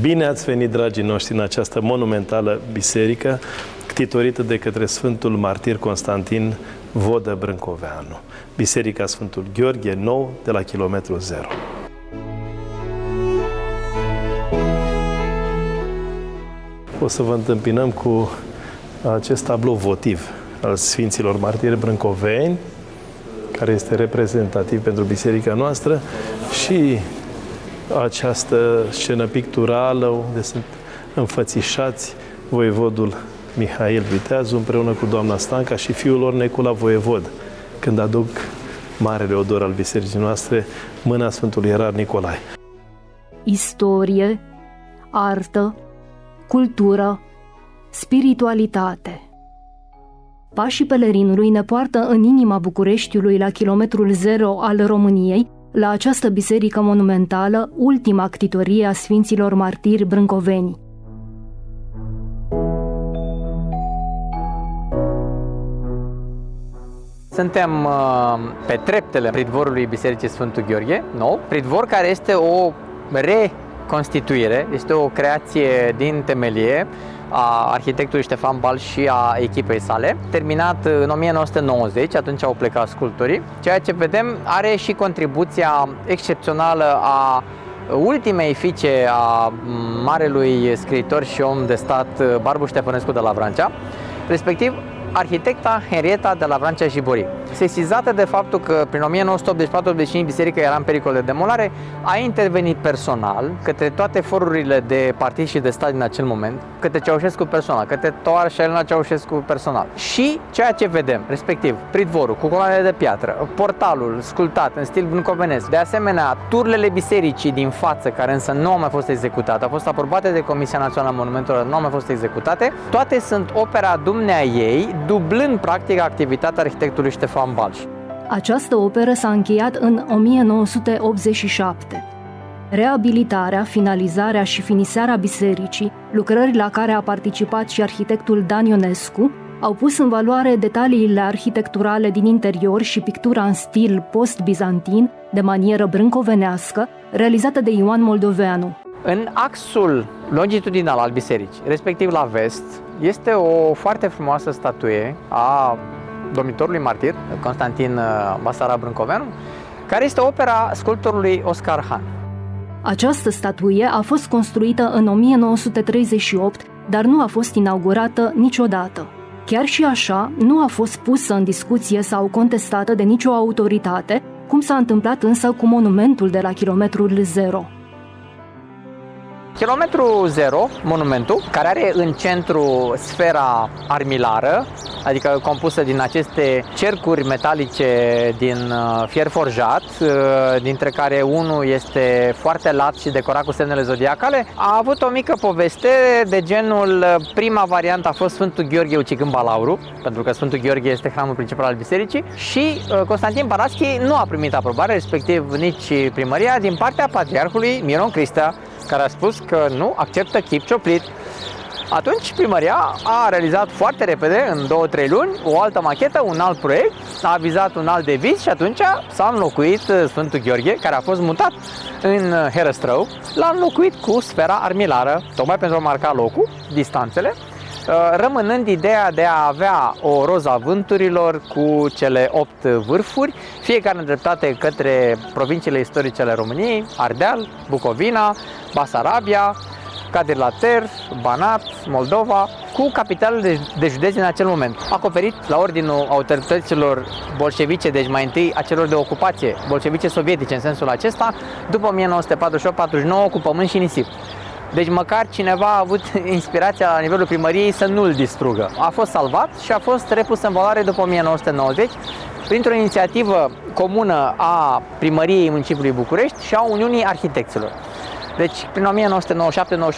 Bine ați venit, dragii noștri, în această monumentală biserică, ctitorită de către Sfântul Martir Constantin Vodă Brâncoveanu, Biserica Sfântul Gheorghe Nou, de la kilometru 0. O să vă întâmpinăm cu acest tablou votiv al Sfinților Martiri Brâncoveni, care este reprezentativ pentru biserica noastră, și această scenă picturală unde sunt înfățișați voievodul Mihail Viteazu împreună cu doamna Stanca și fiul lor Necula voievod, când aduc marele odor al bisericii noastre, mâna Sfântului Ierar Nicolae. Istorie, artă, cultură, spiritualitate. Pașii pelerinului ne poartă în inima Bucureștiului, la kilometrul 0 al României, la această biserică monumentală, ultima ctitorie a Sfinților Martiri Brâncoveni. Suntem pe treptele pridvorului Bisericii Sfântul Gheorghe Nou, pridvor care este o reconstituire, este o creație din temelie a arhitectului Ștefan Bal și a echipei sale, terminat în 1990, atunci au plecat sculptorii. Ceea ce vedem are și contribuția excepțională a ultimei fiice a marelui scriitor și om de stat Barbu Ștefănescu de la Vrancea, respectiv arhitecta Henrieta de la Vrancea Jibori. Sesizată de faptul că prin 1984-85 biserica era în pericol de demolare, a intervenit personal către toate forurile de partid și de stat din acel moment, către Ceaușescu personal, către tovarășa Elena Ceaușescu personal. Și ceea ce vedem, respectiv pridvorul cu coloanele de piatră, portalul sculptat în stil brâncovenesc, de asemenea turlele bisericii din față, care însă nu au mai fost executate, au fost aprobate de Comisia Națională a Monumentelor, nu au mai fost executate, toate sunt opera dumnea ei, dublând practic activitatea arhitectului Ștefan Balș. Această operă s-a încheiat în 1987. Reabilitarea, finalizarea și finisarea bisericii, lucrări la care a participat și arhitectul Dan Ionescu, au pus în valoare detaliile arhitecturale din interior și pictura în stil post-bizantin, de manieră brâncovenească, realizată de Ioan Moldoveanu. În axul longitudinal al bisericii, respectiv la vest, este o foarte frumoasă statuie a domnitorului martir, Constantin Basarab Brâncoveanu, care este opera sculptorului Oscar Han. Această statuie a fost construită în 1938, dar nu a fost inaugurată niciodată. Chiar și așa, nu a fost pusă în discuție sau contestată de nicio autoritate, cum s-a întâmplat însă cu monumentul de la kilometrul 0. Kilometru 0, monumentul, care are în centru sfera armilară, adică compusă din aceste cercuri metalice din fier forjat, dintre care unul este foarte lat și decorat cu semnele zodiacale, a avut o mică poveste de genul, prima variantă a fost Sfântul Gheorghe ucigând balaurul, pentru că Sfântul Gheorghe este hramul principal al bisericii, și Constantin Paraschi nu a primit aprobare, respectiv nici primăria, din partea patriarhului Miron Cristea, care a spus că nu acceptă chip cioplit. Atunci primăria a realizat foarte repede, în 2-3 luni, o altă machetă, un alt proiect, a avizat un alt deviz și atunci s-a înlocuit Sfântul Gheorghe, care a fost mutat în Herăstrău, l-a înlocuit cu sfera armilară, tocmai pentru a marca locul, distanțele, rămânând ideea de a avea o roză a vânturilor cu cele 8 vârfuri, fiecare îndreptate către provinciile istorice ale României, Ardeal, Bucovina, Basarabia, Cadir-Later, Banat, Moldova, cu capitalele de județ în acel moment, acoperit la ordinul autorităților bolșevice, deci mai întâi a celor de ocupație bolșevice sovietice în sensul acesta, după 1948-49 cu pământ și nisip. Deci măcar cineva a avut inspirația la nivelul primăriei să nu-l distrugă. A fost salvat și a fost repus în valoare după 1990 printr-o inițiativă comună a primăriei municipiului București și a Uniunii Arhitecților. Deci prin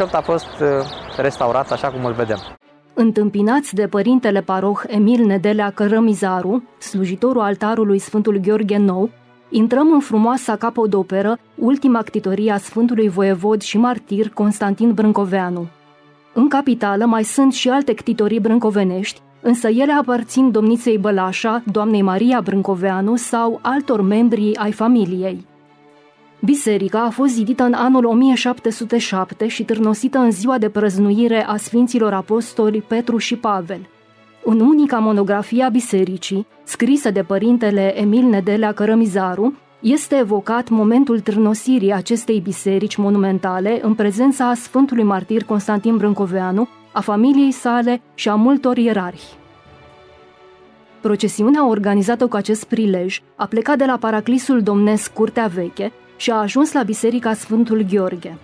1997-98 a fost restaurat așa cum îl vedem. Întâmpinați de părintele paroh Emil Nedelea Cărămizaru, slujitorul altarului Sfântul Gheorghe Nou, intrăm în frumoasa capodoperă, ultima ctitorie a Sfântului Voievod și Martir Constantin Brâncoveanu. În capitală mai sunt și alte ctitorii brâncovenești, însă ele aparțin domniței Bălașa, doamnei Maria Brâncoveanu sau altor membri ai familiei. Biserica a fost zidită în anul 1707 și târnosită în ziua de prăznuire a Sfinților Apostoli Petru și Pavel. În unica monografie a bisericii, scrisă de părintele Emil Nedelea Cărămizaru, este evocat momentul târnosirii acestei biserici monumentale în prezența Sfântului Martir Constantin Brâncoveanu, a familiei sale și a multor ierarhi. Procesiunea organizată cu acest prilej a plecat de la Paraclisul Domnesc Curtea Veche și a ajuns la Biserica Sfântul Gheorghe.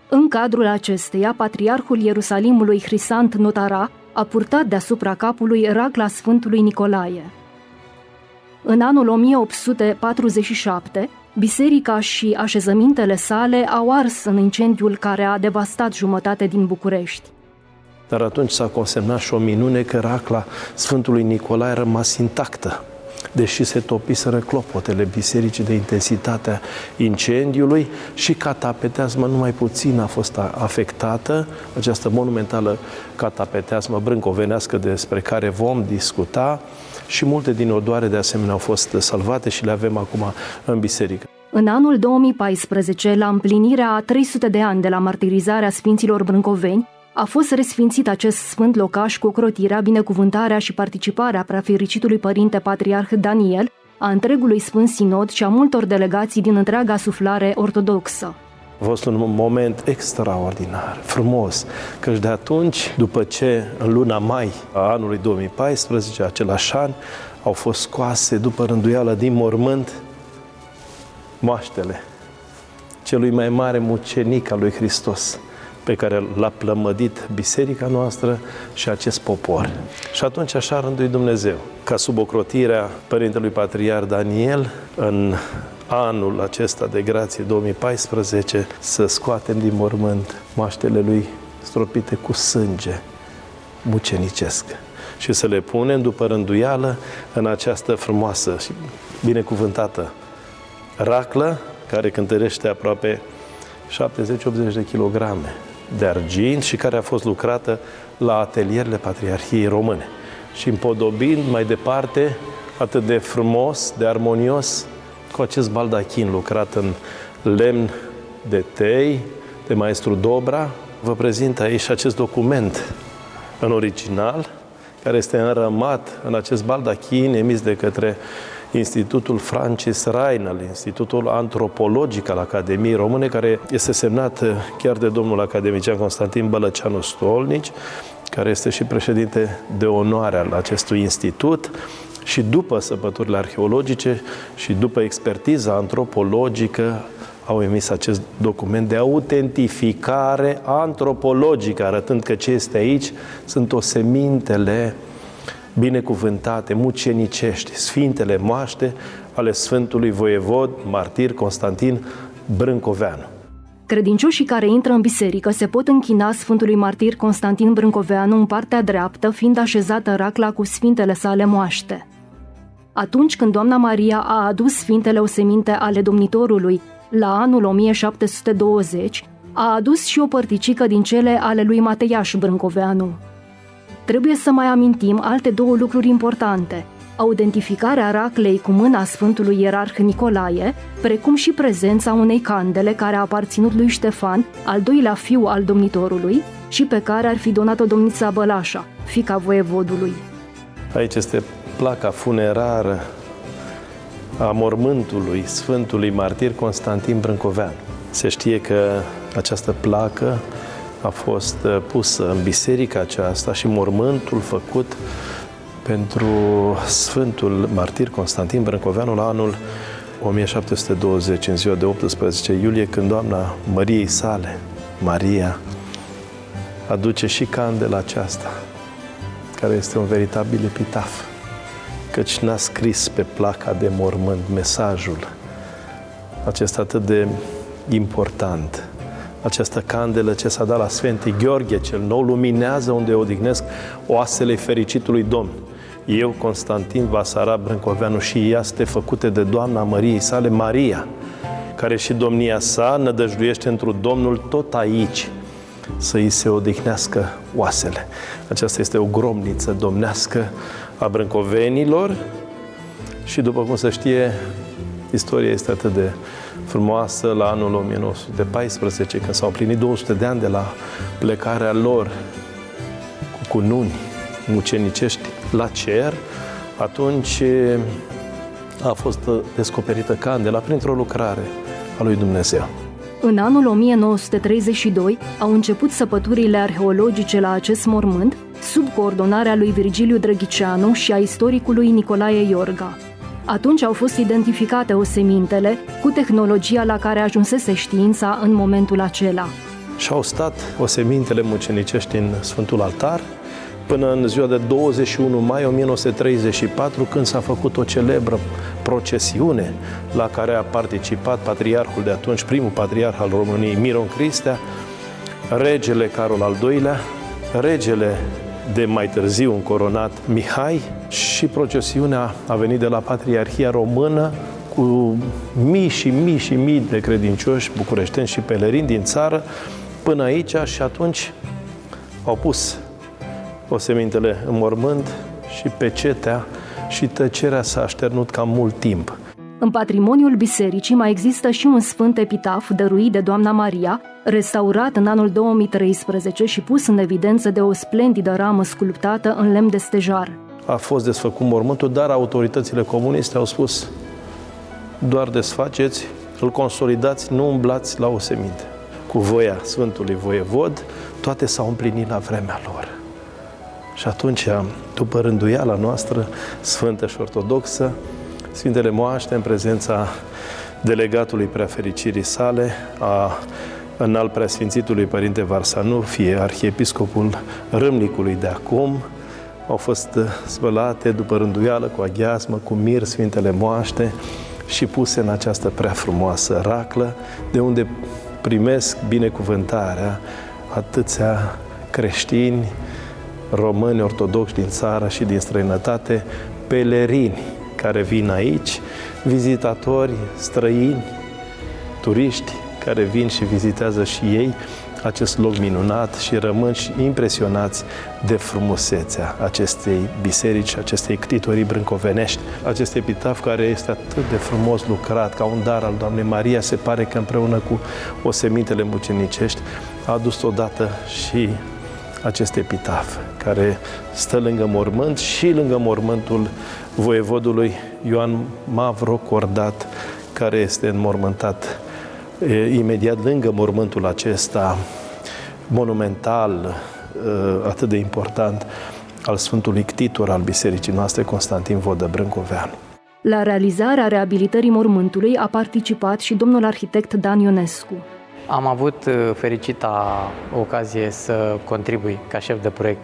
În cadrul acesteia, Patriarhul Ierusalimului Hrisant Notara a purtat deasupra capului racla Sfântului Nicolae. În anul 1847, biserica și așezămintele sale au ars în incendiul care a devastat jumătate din București. Dar atunci s-a consemnat și o minune că racla Sfântului Nicolae a rămas intactă, deși se topiseră clopotele bisericii de intensitatea incendiului și catapeteasma numai puțin a fost afectată, această monumentală catapeteasmă brâncovenească despre care vom discuta, și multe din odoare de asemenea au fost salvate și le avem acum în biserică. În anul 2014, la împlinirea a 300 de ani de la martirizarea Sfinților Brâncoveni, a fost resfințit acest sfânt locaș cu ocrotirea, binecuvântarea și participarea Preafericitului Părinte Patriarh Daniel, a întregului Sfânt Sinod și a multor delegații din întreaga suflare ortodoxă. A fost un moment extraordinar, frumos, căci de atunci, după ce în luna mai a anului 2014, același an, au fost scoase după rânduială din mormânt moaștele celui mai mare mucenic al lui Hristos, pe care l-a plămădit biserica noastră și acest popor. Și atunci așa a rânduit Dumnezeu, ca sub ocrotirea Părintelui Patriarh Daniel, în anul acesta de grație 2014, să scoatem din mormânt moaștele lui stropite cu sânge mucenicesc și să le punem după rânduială în această frumoasă și binecuvântată raclă, care cântărește aproape 70-80 de kilograme de argint și care a fost lucrată la atelierele Patriarhiei Române. Și împodobind mai departe atât de frumos, de armonios, cu acest baldachin lucrat în lemn de tei, de maestru Dobra, vă prezint aici acest document în original, care este înrămat în acest baldachin emis de către Institutul Francis Rainal, Institutul Antropologic al Academiei Române, care este semnat chiar de domnul academician Constantin Bălăceanu Stolnici, care este și președinte de onoare al acestui institut. Și după săpăturile arheologice și după expertiza antropologică au emis acest document de autentificare antropologică, arătând că ce este aici sunt osemintele binecuvântate, mucenicești, sfintele moaște ale Sfântului Voievod, martir Constantin Brâncoveanu. Credincioșii care intră în biserică se pot închina Sfântului Martir Constantin Brâncoveanu în partea dreaptă, fiind așezată racla cu sfintele sale moaște. Atunci când Doamna Maria a adus sfintele oseminte ale domnitorului la anul 1720, a adus și o părticică din cele ale lui Mateiaș Brâncoveanu. Trebuie să mai amintim alte două lucruri importante: autentificarea raclei cu mâna Sfântului Ierarh Nicolae, precum și prezența unei candele care a aparținut lui Ștefan, al doilea fiu al domnitorului, și pe care ar fi donat-o domnița Bălașa, fiica voievodului. Aici este placa funerară a mormântului Sfântului Martir Constantin Brâncoveanu. Se știe că această placă a fost pusă în biserica aceasta și mormântul făcut pentru Sfântul Martir Constantin Brâncoveanu la anul 1720, în ziua de 18 iulie, când Doamna Măriei sale, Maria, aduce și candela aceasta, care este un veritabil epitaf, căci n-a scris pe placa de mormânt mesajul acesta atât de important. Această candelă ce s-a dat la Sfântul Gheorghe cel Nou luminează unde odihnesc oasele fericitului Domn. Eu, Constantin Vasarab Brâncoveanu, și ea este făcute de Doamna Măriei sale, Maria, care și domnia sa nădăjduiește întru Domnul tot aici să îi se odihnească oasele. Aceasta este o gromniță domnească a brâncovenilor și, după cum se știe, istoria este atât de frumoasă la anul 1914, când s-au plinit 200 de ani de la plecarea lor cu cununi mucenicești la cer. Atunci a fost descoperită candela printr-o lucrare a lui Dumnezeu. În anul 1932 au început săpăturile arheologice la acest mormânt, sub coordonarea lui Virgiliu Drăghiceanu și a istoricului Nicolae Iorga. Atunci au fost identificate osemintele cu tehnologia la care ajunsese știința în momentul acela. Și au stat osemintele mucenicești în Sfântul Altar până în ziua de 21 mai 1934, când s-a făcut o celebră procesiune la care a participat patriarhul de atunci, primul patriarh al României, Miron Cristea, regele Carol al II-lea, regele de mai târziu încoronat Mihai, și procesiunea a venit de la Patriarhia Română cu mii și mii și mii de credincioși bucureșteni și pelerini din țară până aici, și atunci au pus osemintele în mormânt și pecetea, și tăcerea s-a așternut cam mult timp. În patrimoniul bisericii mai există și un sfânt epitaf dăruit de Doamna Maria, restaurat în anul 2013 și pus în evidență de o splendidă ramă sculptată în lemn de stejar. A fost desfăcut mormântul, dar autoritățile comuniste au spus: doar desfaceți, îl consolidați, nu umblați la oseminte. Cu voia Sfântului Voievod, toate s-au împlinit la vremea lor. Și atunci, după rânduiala noastră sfântă și ortodoxă, Sfintele Moaște, în prezența delegatului Preafericirii sale, a înalt preasfințitului Părinte Varsanu, fie arhiepiscopul Râmnicului de acum, au fost spălate după rânduială cu aghiazmă, cu mir, Sfintele Moaște, și puse în această prea frumoasă raclă, de unde primesc binecuvântarea atâția creștini, români ortodoxi din țară și din străinătate, pelerini care vin aici, vizitatori străini, turiști care vin și vizitează și ei acest loc minunat și rămân și impresionați de frumusețea acestei biserici, acestei ctitorii brâncovenești. Acest epitaf, care este atât de frumos lucrat, ca un dar al Doamnei Maria, se pare că împreună cu osemintele mucenicești a adus odată și acest epitaf, care stă lângă mormânt și lângă mormântul voievodului Ioan Mavro Cordat, care este înmormântat imediat lângă mormântul acesta monumental, atât de important, al Sfântului Ctitor al bisericii noastre, Constantin Vodă Brâncoveanu. La realizarea reabilitării mormântului a participat și domnul arhitect Dan Ionescu. Am avut fericita ocazie să contribui ca șef de proiect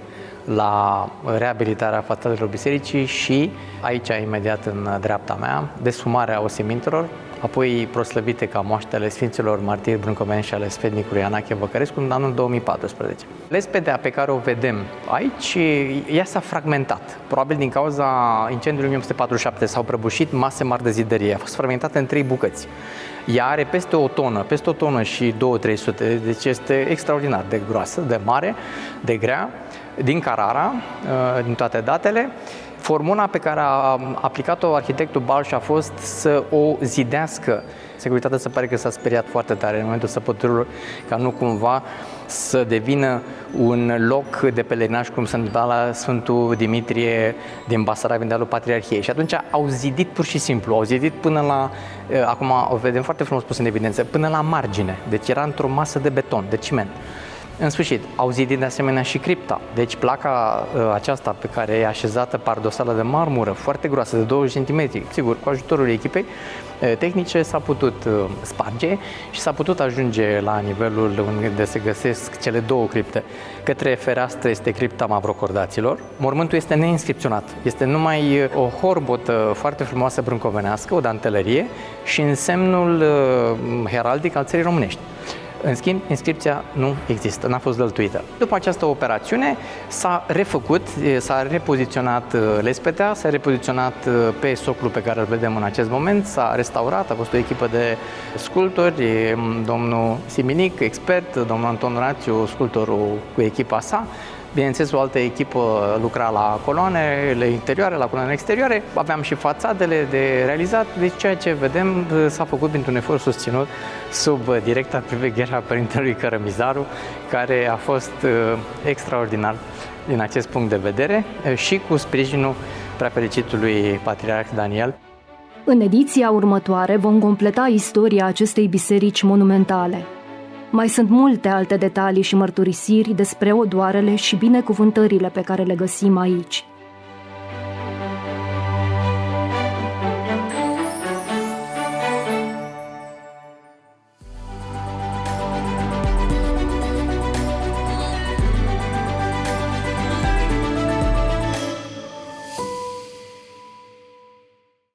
la reabilitarea fațadelor bisericii și aici, imediat în dreapta mea, desfumarea osemintelor, apoi proslăvite ca moaștele Sfinților Martiri Brâncoveni și ale sfetnicului Anache Văcărescu în anul 2014. Lespedea pe care o vedem aici, ea s-a fragmentat. Probabil din cauza incendiului 1947 s-au prăbușit mase mari de zidărie. A fost fragmentată în 3 bucăți. Ea are peste o tonă și 200-300, deci este extraordinar de groasă, de mare, de grea, din Carrara, din toate datele. Formula pe care a aplicat-o arhitectul Balș a fost să o zidească. Securitatea se pare că s-a speriat foarte tare în momentul săpăturilor, ca nu cumva să devină un loc de pelerinaj, cum se întâmpla la Sfântul Dimitrie din Basarabia, dealul Patriarhiei. Și atunci au zidit pur și simplu, au zidit până la, acum o vedem foarte frumos pus în evidență, până la margine. Deci era într-o masă de beton, de ciment. În sfârșit, au zidit de asemenea și cripta. Deci placa aceasta pe care e așezată pardosală de marmură, foarte groasă, de 20 cm, sigur, cu ajutorul echipei tehnice s-a putut sparge și s-a putut ajunge la nivelul unde se găsesc cele 2 cripte. Către fereastră este cripta Mavrocordaților. Mormântul este neinscripționat. Este numai o horbotă foarte frumoasă brâncovenească, o dantelerie și însemnul heraldic al țării românești. În schimb, inscripția nu există, n-a fost dăltuită. După această operațiune s-a refăcut, s-a repoziționat lespedea, s-a repoziționat pe socul pe care îl vedem în acest moment, s-a restaurat, a fost o echipă de sculptori, domnul Siminic, expert, domnul Anton Rațiu, sculptorul cu echipa sa, Bineînțeles, o altă echipă lucra la coloanele interioare, la coloanele exterioare. Aveam și fațadele de realizat. Deci ceea ce vedem s-a făcut printr-un efort susținut sub directa priveghere a Părintelui Cărămizaru, care a fost extraordinar din acest punct de vedere și cu sprijinul Preafericitului Patriarh Daniel. În ediția următoare vom completa istoria acestei biserici monumentale. Mai sunt multe alte detalii și mărturisiri despre odoarele și binecuvântările pe care le găsim aici.